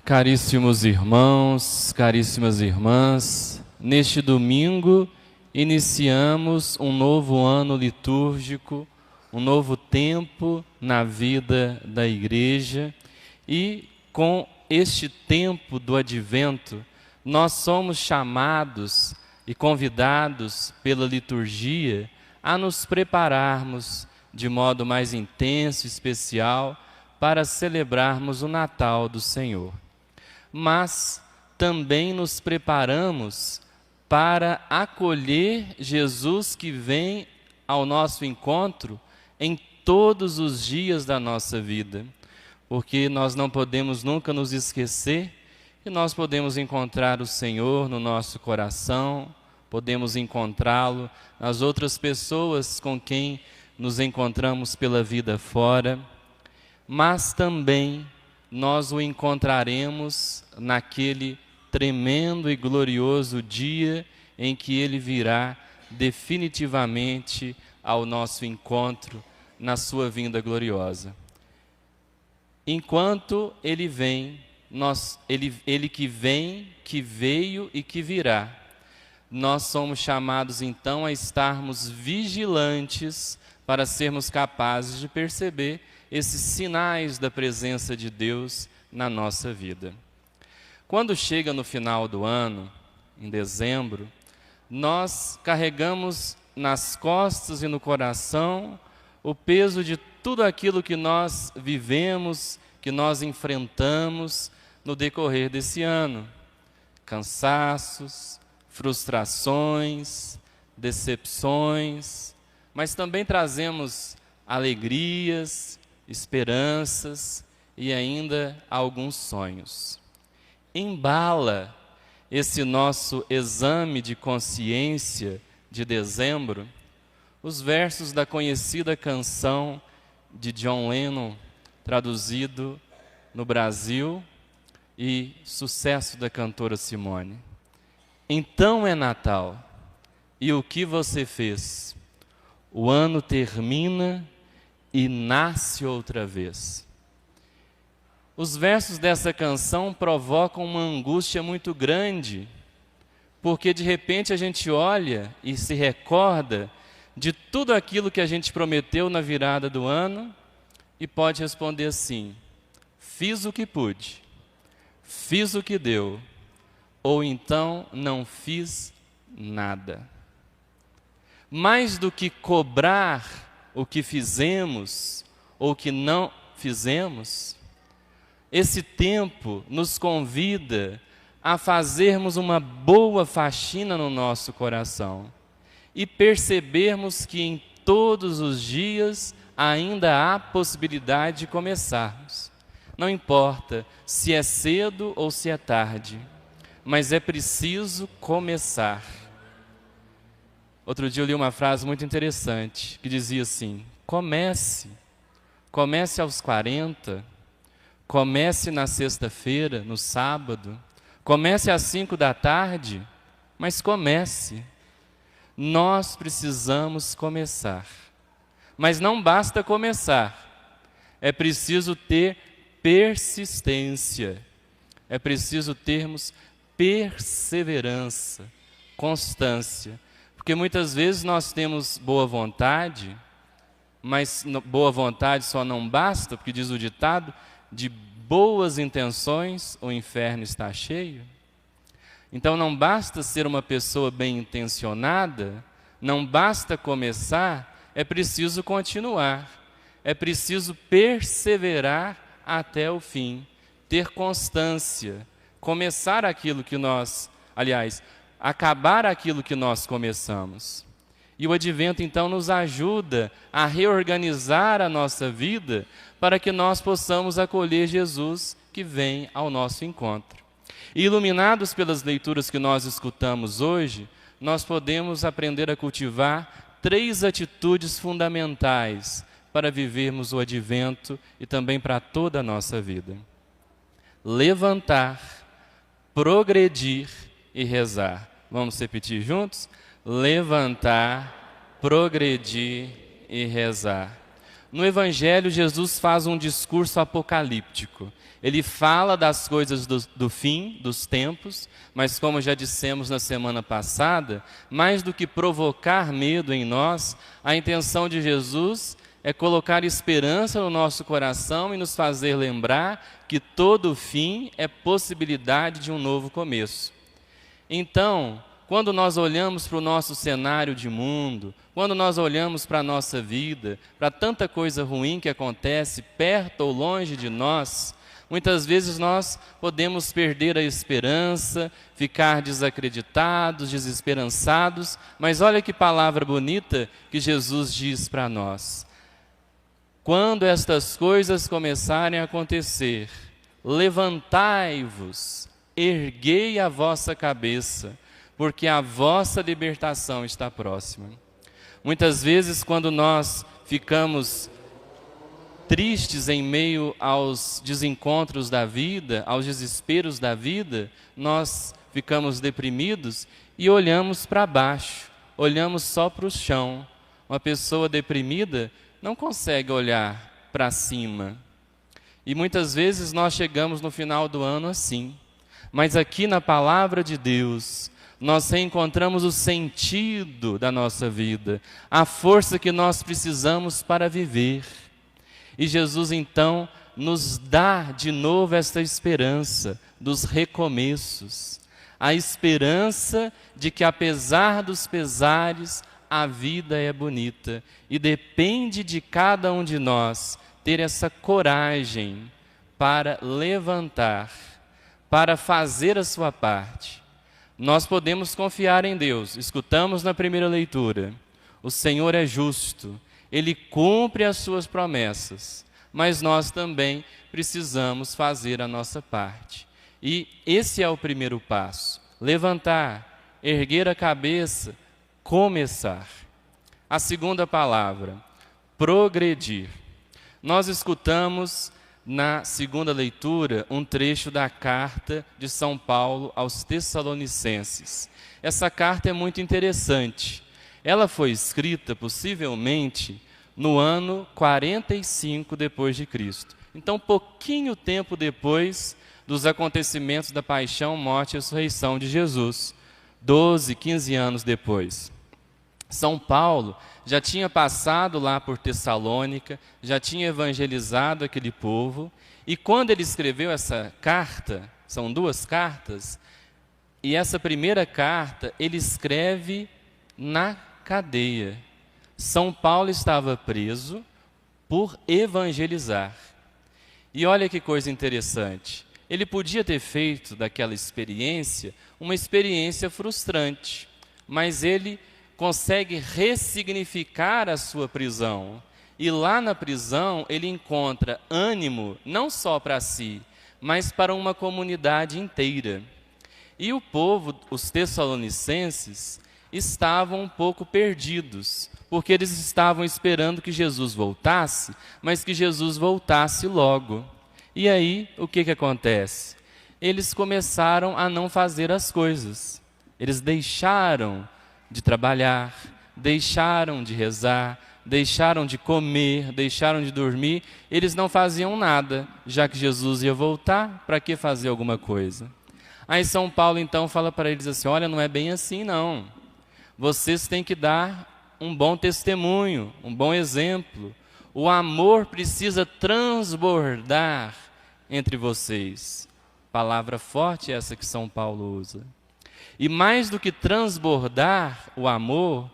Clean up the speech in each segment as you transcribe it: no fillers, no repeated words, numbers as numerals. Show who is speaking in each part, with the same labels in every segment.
Speaker 1: Caríssimos irmãos, caríssimas irmãs, neste domingo iniciamos um novo ano litúrgico, um novo tempo na vida da Igreja e com este tempo do Advento nós somos chamados e convidados pela liturgia a nos prepararmos de modo mais intenso e especial para celebrarmos o Natal do Senhor. Mas também nos preparamos para acolher Jesus que vem ao nosso encontro em todos os dias da nossa vida, porque nós não podemos nunca nos esquecer que nós podemos encontrar o Senhor no nosso coração, podemos encontrá-lo nas outras pessoas com quem nos encontramos pela vida fora, mas também nós o encontraremos naquele tremendo e glorioso dia em que Ele virá definitivamente ao nosso encontro na sua vinda gloriosa. Enquanto Ele vem, Ele que vem, que veio e que virá, nós somos chamados então a estarmos vigilantes para sermos capazes de perceber esses sinais da presença de Deus na nossa vida. Quando chega no final do ano, em dezembro, nós carregamos nas costas e no coração o peso de tudo aquilo que nós vivemos, que nós enfrentamos no decorrer desse ano. Cansaços, frustrações, decepções, mas também trazemos alegrias, esperanças e ainda alguns sonhos. Embala esse nosso exame de consciência de dezembro os versos da conhecida canção de John Lennon, traduzido no Brasil, e sucesso da cantora Simone. Então é Natal, e o que você fez? O ano termina e nasce outra vez. Os versos dessa canção provocam uma angústia muito grande, porque de repente a gente olha e se recorda de tudo aquilo que a gente prometeu na virada do ano e pode responder assim: fiz o que pude, fiz o que deu, ou então não fiz nada. Mais do que cobrar o que fizemos ou o que não fizemos, esse tempo nos convida a fazermos uma boa faxina no nosso coração e percebermos que em todos os dias ainda há possibilidade de começarmos. Não importa se é cedo ou se é tarde, mas é preciso começar. Outro dia eu li uma frase muito interessante, que dizia assim: comece aos 40, comece na sexta-feira, no sábado, comece às 5 da tarde, mas comece. Nós precisamos começar. Mas não basta começar, é preciso ter persistência, é preciso termos perseverança, constância. Porque muitas vezes nós temos boa vontade, mas boa vontade só não basta, porque diz o ditado, de boas intenções o inferno está cheio. Então não basta ser uma pessoa bem intencionada, não basta começar, é preciso continuar, é preciso perseverar até o fim, ter constância, começar aquilo que nós, acabar aquilo que nós começamos. E o Advento, então, nos ajuda a reorganizar a nossa vida para que nós possamos acolher Jesus que vem ao nosso encontro. E iluminados pelas leituras que nós escutamos hoje, nós podemos aprender a cultivar 3 atitudes fundamentais para vivermos o Advento e também para toda a nossa vida: levantar, progredir e rezar. Vamos repetir juntos? Levantar, progredir e rezar. No Evangelho, Jesus faz um discurso apocalíptico. Ele fala das coisas do fim, dos tempos, mas como já dissemos na semana passada, mais do que provocar medo em nós, a intenção de Jesus é colocar esperança no nosso coração e nos fazer lembrar que todo fim é possibilidade de um novo começo. Então, quando nós olhamos para o nosso cenário de mundo, quando nós olhamos para a nossa vida, para tanta coisa ruim que acontece perto ou longe de nós, muitas vezes nós podemos perder a esperança, ficar desacreditados, desesperançados, mas olha que palavra bonita que Jesus diz para nós. Quando estas coisas começarem a acontecer, levantai-vos, erguei a vossa cabeça, porque a vossa libertação está próxima. Muitas vezes, quando nós ficamos tristes em meio aos desencontros da vida, aos desesperos da vida, nós ficamos deprimidos e olhamos para baixo, olhamos só para o chão. Uma pessoa deprimida não consegue olhar para cima. E muitas vezes nós chegamos no final do ano assim. Mas aqui na palavra de Deus, nós reencontramos o sentido da nossa vida, a força que nós precisamos para viver. E Jesus então nos dá de novo esta esperança dos recomeços, a esperança de que apesar dos pesares, a vida é bonita e depende de cada um de nós ter essa coragem para levantar, para fazer a sua parte. Nós podemos confiar em Deus. Escutamos na primeira leitura, o Senhor é justo, Ele cumpre as suas promessas, mas nós também precisamos fazer a nossa parte. E esse é o primeiro passo, levantar, erguer a cabeça, começar. A segunda palavra, progredir. Nós escutamos na segunda leitura um trecho da carta de São Paulo aos Tessalonicenses. Essa carta é muito interessante. Ela foi escrita possivelmente no ano 45 depois de Cristo. Então, pouquinho tempo depois dos acontecimentos da paixão, morte e ressurreição de Jesus. 12, 15 anos depois. São Paulo já tinha passado lá por Tessalônica, já tinha evangelizado aquele povo, e quando ele escreveu essa carta, são duas cartas, e essa primeira carta ele escreve na cadeia. São Paulo estava preso por evangelizar. E olha que coisa interessante, ele podia ter feito daquela experiência uma experiência frustrante, mas ele consegue ressignificar a sua prisão. E lá na prisão ele encontra ânimo não só para si, mas para uma comunidade inteira. E o povo, os tessalonicenses, estavam um pouco perdidos, porque eles estavam esperando que Jesus voltasse, mas que Jesus voltasse logo. E aí, o que acontece? Eles começaram a não fazer as coisas. Eles deixaram de trabalhar, deixaram de rezar, deixaram de comer, deixaram de dormir. Eles não faziam nada, já que Jesus ia voltar, para que fazer alguma coisa? Aí São Paulo então fala para eles assim, olha, não é bem assim não. Vocês têm que dar um bom testemunho, um bom exemplo. O amor precisa transbordar entre vocês. Palavra forte essa que São Paulo usa. E mais do que transbordar o amor,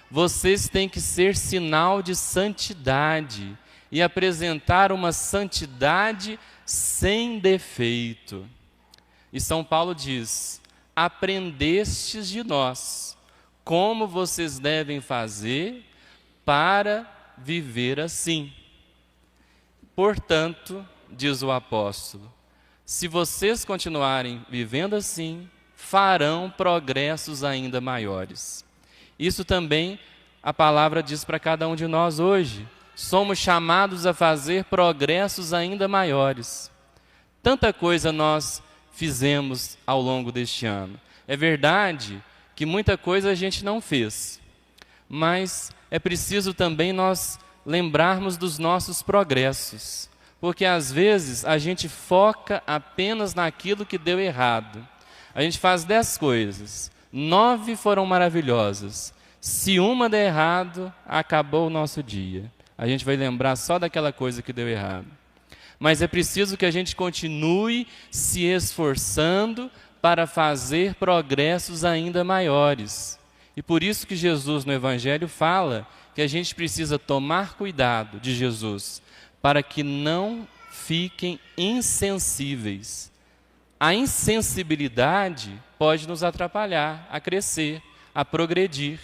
Speaker 1: vocês têm que ser sinal de santidade e apresentar uma santidade sem defeito. E São Paulo diz, aprendestes de nós como vocês devem fazer para viver assim. Portanto, diz o apóstolo, se vocês continuarem vivendo assim, farão progressos ainda maiores. Isso também a palavra diz para cada um de nós hoje. Somos chamados a fazer progressos ainda maiores. Tanta coisa nós fizemos ao longo deste ano. É verdade que muita coisa a gente não fez, mas é preciso também nós lembrarmos dos nossos progressos, porque às vezes a gente foca apenas naquilo que deu errado. A gente faz 10 coisas, 9 foram maravilhosas. Se uma der errado, acabou o nosso dia. A gente vai lembrar só daquela coisa que deu errado. Mas é preciso que a gente continue se esforçando para fazer progressos ainda maiores. E por isso que Jesus no Evangelho fala que a gente precisa tomar cuidado de Jesus, para que não fiquem insensíveis. A insensibilidade pode nos atrapalhar a crescer, a progredir.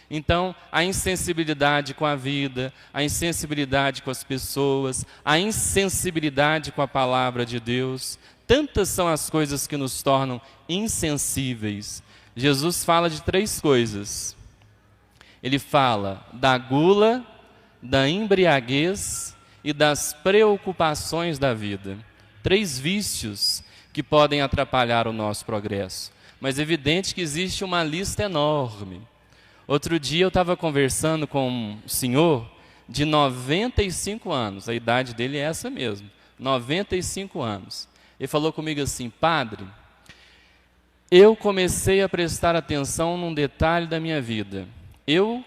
Speaker 1: Então, a insensibilidade com a vida, a insensibilidade com as pessoas, a insensibilidade com a palavra de Deus, tantas são as coisas que nos tornam insensíveis. Jesus fala de 3 coisas. Ele fala da gula, da embriaguez e das preocupações da vida. 3 vícios que podem atrapalhar o nosso progresso. Mas é evidente que existe uma lista enorme. Outro dia eu estava conversando com um senhor de 95 anos, a idade dele é essa mesmo, 95 anos. Ele falou comigo assim: padre, eu comecei a prestar atenção num detalhe da minha vida. Eu,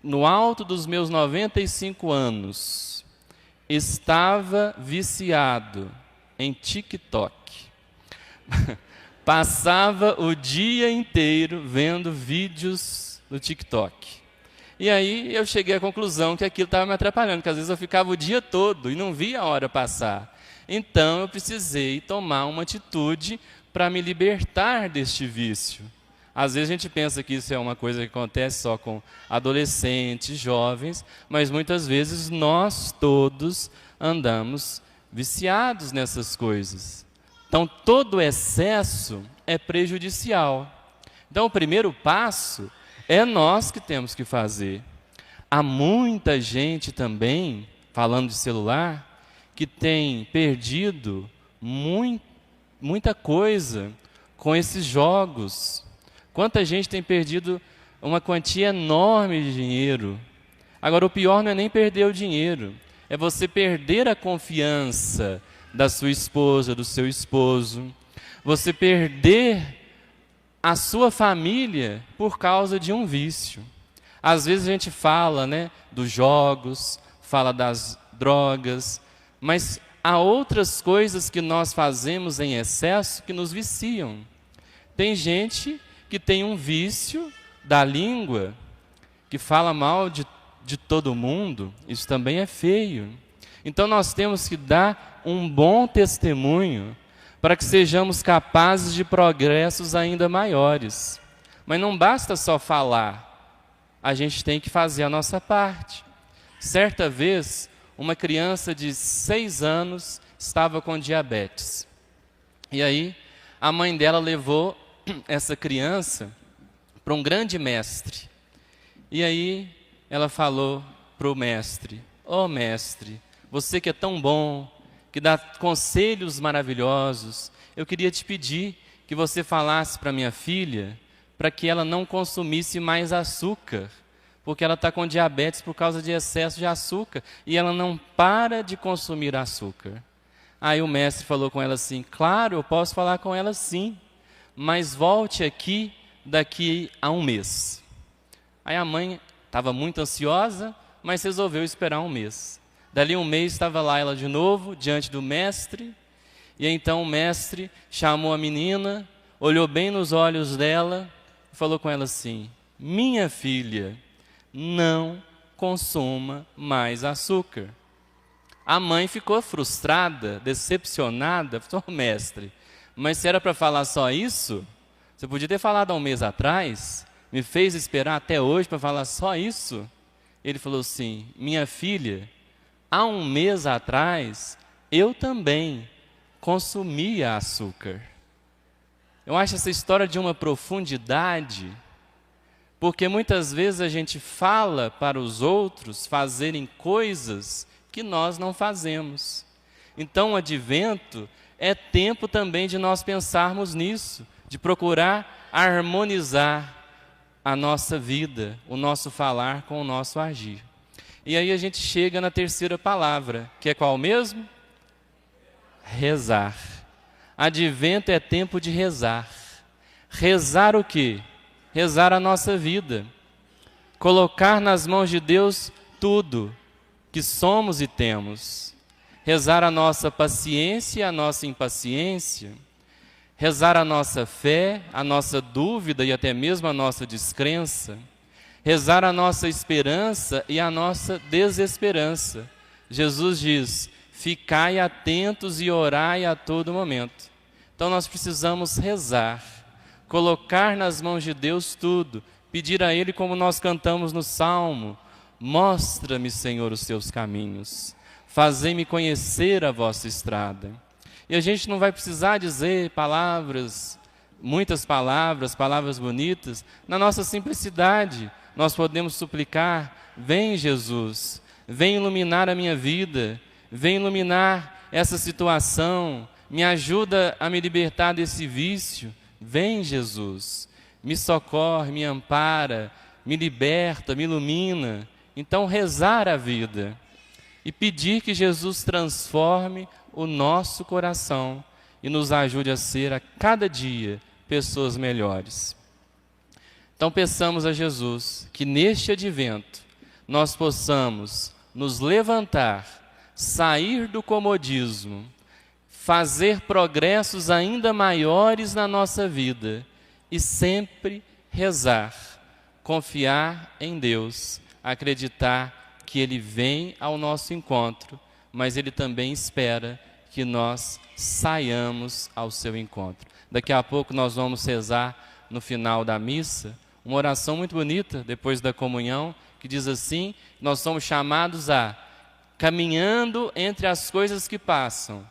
Speaker 1: no alto dos meus 95 anos, estava viciado em TikTok. Passava o dia inteiro vendo vídeos no TikTok. E aí eu cheguei à conclusão que aquilo estava me atrapalhando, que às vezes eu ficava o dia todo e não via a hora passar. Então eu precisei tomar uma atitude para me libertar deste vício. Às vezes a gente pensa que isso é uma coisa que acontece só com adolescentes, jovens, mas muitas vezes nós todos andamos viciados nessas coisas. Então todo excesso é prejudicial. Então o primeiro passo é nós que temos que fazer. Há muita gente também, falando de celular, que tem perdido muita coisa com esses jogos. Quanta gente tem perdido uma quantia enorme de dinheiro. Agora, o pior não é nem perder o dinheiro, é você perder a confiança da sua esposa, do seu esposo, você perder a sua família por causa de um vício. Às vezes a gente fala, dos jogos, fala das drogas, mas há outras coisas que nós fazemos em excesso que nos viciam. Tem gente que tem um vício da língua, que fala mal de todo mundo, isso também é feio. Então nós temos que dar um bom testemunho para que sejamos capazes de progressos ainda maiores. Mas não basta só falar, a gente tem que fazer a nossa parte. Certa vez, uma criança de 6 anos estava com diabetes. E aí, a mãe dela levou essa criança para um grande mestre. E aí, ela falou para o mestre: "Ó mestre, você que é tão bom, que dá conselhos maravilhosos, eu queria te pedir que você falasse para minha filha para que ela não consumisse mais açúcar, porque ela está com diabetes por causa de excesso de açúcar e ela não para de consumir açúcar." Aí o mestre falou com ela assim: "Claro, eu posso falar com ela sim, mas volte aqui daqui a um mês." Aí a mãe estava muito ansiosa, mas resolveu esperar um mês. Dali um mês estava lá ela de novo, diante do mestre, e então o mestre chamou a menina, olhou bem nos olhos dela e falou com ela assim: "Minha filha, não consuma mais açúcar." A mãe ficou frustrada, decepcionada, falou: "Mestre, mas se era para falar só isso, você podia ter falado há um mês atrás, me fez esperar até hoje para falar só isso?" Ele falou assim: "Minha filha, há um mês atrás, eu também consumia açúcar." Eu acho essa história de uma profundidade, porque muitas vezes a gente fala para os outros fazerem coisas que nós não fazemos. Então o advento é tempo também de nós pensarmos nisso, de procurar harmonizar a nossa vida, o nosso falar com o nosso agir. E aí a gente chega na terceira palavra, que é qual mesmo? Rezar. Advento é tempo de rezar. Rezar o quê? Rezar a nossa vida. Colocar nas mãos de Deus tudo que somos e temos. Rezar a nossa paciência e a nossa impaciência. Rezar a nossa fé, a nossa dúvida e até mesmo a nossa descrença. Rezar a nossa esperança e a nossa desesperança. Jesus diz: ficai atentos e orai a todo momento. Então nós precisamos rezar, colocar nas mãos de Deus tudo, pedir a Ele, como nós cantamos no Salmo: mostra-me, Senhor, os teus caminhos, fazei-me conhecer a vossa estrada. E a gente não vai precisar dizer palavras, muitas palavras, palavras bonitas. Na nossa simplicidade, nós podemos suplicar: vem, Jesus, vem iluminar a minha vida, vem iluminar essa situação, me ajuda a me libertar desse vício. Vem, Jesus, me socorre, me ampara, me liberta, me ilumina. Então, rezar a vida e pedir que Jesus transforme o nosso coração e nos ajude a ser a cada dia pessoas melhores. Então peçamos a Jesus que neste advento nós possamos nos levantar, sair do comodismo, fazer progressos ainda maiores na nossa vida e sempre rezar, confiar em Deus, acreditar que Ele vem ao nosso encontro, mas Ele também espera que nós saiamos ao seu encontro. Daqui a pouco nós vamos rezar no final da missa uma oração muito bonita, depois da comunhão, que diz assim: nós somos chamados a, caminhando entre as coisas que passam,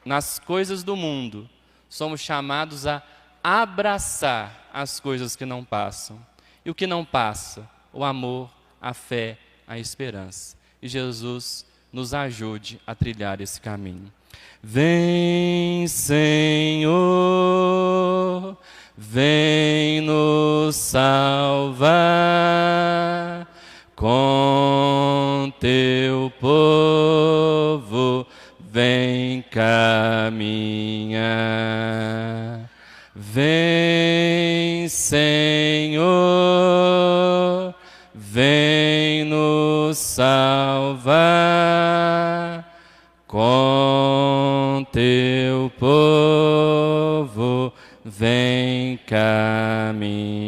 Speaker 1: nas coisas do mundo, somos chamados a abraçar as coisas que não passam. E o que não passa? O amor, a fé, a esperança. E Jesus nos ajude a trilhar esse caminho. Vem, Senhor, vem nos salvar, com teu povo vem caminhar. Vem, Senhor, vem nos salvar, com teu povo vem caminhar.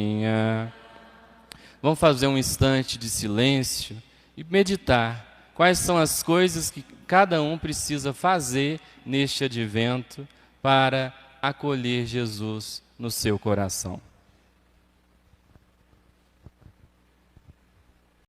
Speaker 1: Vamos fazer um instante de silêncio e meditar quais são as coisas que cada um precisa fazer neste advento para acolher Jesus no seu coração.